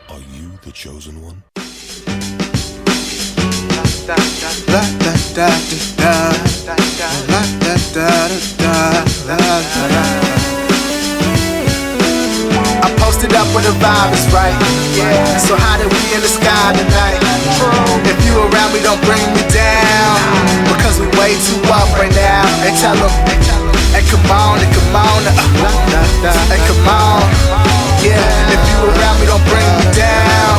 Are you the chosen one? I posted up when the vibe is right. Yeah. So how did we in the sky tonight? If you around me, don't bring me down, because we way too up right now. Hey, tell them, hey, come on, hey, come on, hey, come on. Yeah. If you around me, don't bring me down,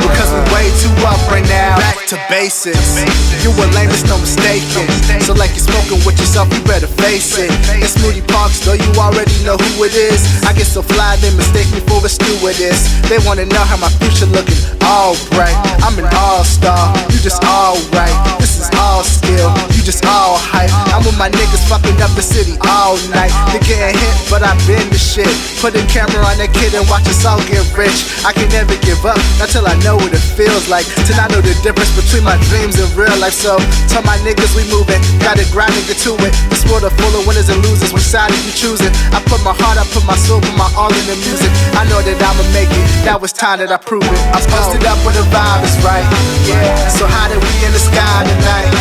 because we way too up right now. Back to basics. You were lame, it's no mistaking. So like you're smoking with yourself, you better face it. It's Moody Parks, though you already know who it is. I get so fly, they mistake me for a stewardess. They wanna know how my future looking, all bright. I'm an all-star, you just alright. This is all skill, you just all hype. I'm with my niggas fucking up the city all night. They getting hit, but I've been the shit. Put a camera on that kid and watch us all get rich. I can never give up, not till I know what it feels like. Till I know the difference between my dreams and real life. So tell my niggas we moving, gotta grind and get to it. This world are full of winners and losers, which side are you choosing? I put my heart, I put my soul, put my all in the music. I know that I'ma make it, now it's time that I prove it. I'm posted up when the vibe is right. Yeah. So how did we in the sky tonight?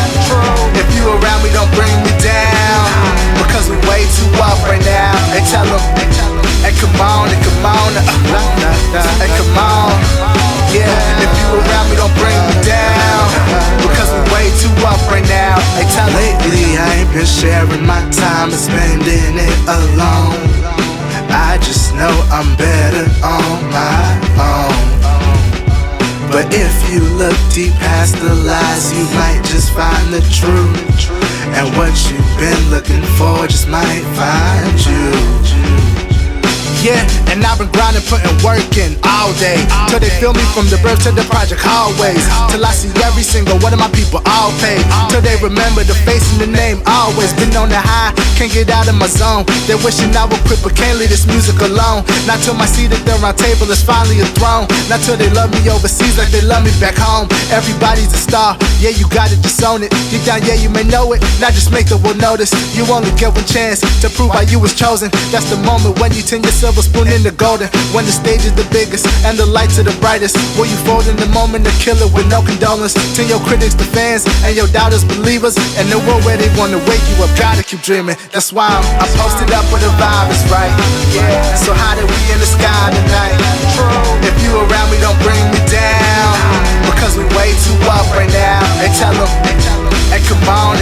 If you around me, don't bring me down, because we way too up right now. Hey, tell them, hey, come on, hey, come on, hey, come on. Yeah. If you around me, don't bring me down, because we way too up right now. Hey, tell them. Lately I ain't been sharing my time and spending it alone. I just know I'm better on my own. But if you look deep past the lies, you might just find the truth. And what you've been looking for just might find you. Yeah, and I've been grinding, putting work in all day, till they feel me from the birth to the project hallways. Till I see every single one of my people all paid, till they remember the face and the name always. Been on the high, can't get out of my zone. They're wishing I would quit, but can't leave this music alone. Not till my seat at the round table is finally a throne. Not till they love me overseas like they love me back home. Everybody's a star, yeah, you got it, just own it. Deep down, yeah, you may know it, now just make the world notice. You only get one chance to prove why you was chosen. That's the moment when you turn your silver spoon into golden, when the stage is the biggest and the lights are the brightest. Will you fold in the moment to kill it with no condolence? To your critics, the fans, and your doubters, believers, and the world where they wanna wake you up, gotta keep dreaming. That's why I'm posted up when the vibe is right. Yeah. So how did we in the sky tonight? If you around me, don't bring me down, because we way too up right now. Hey, tell them, hey, come on,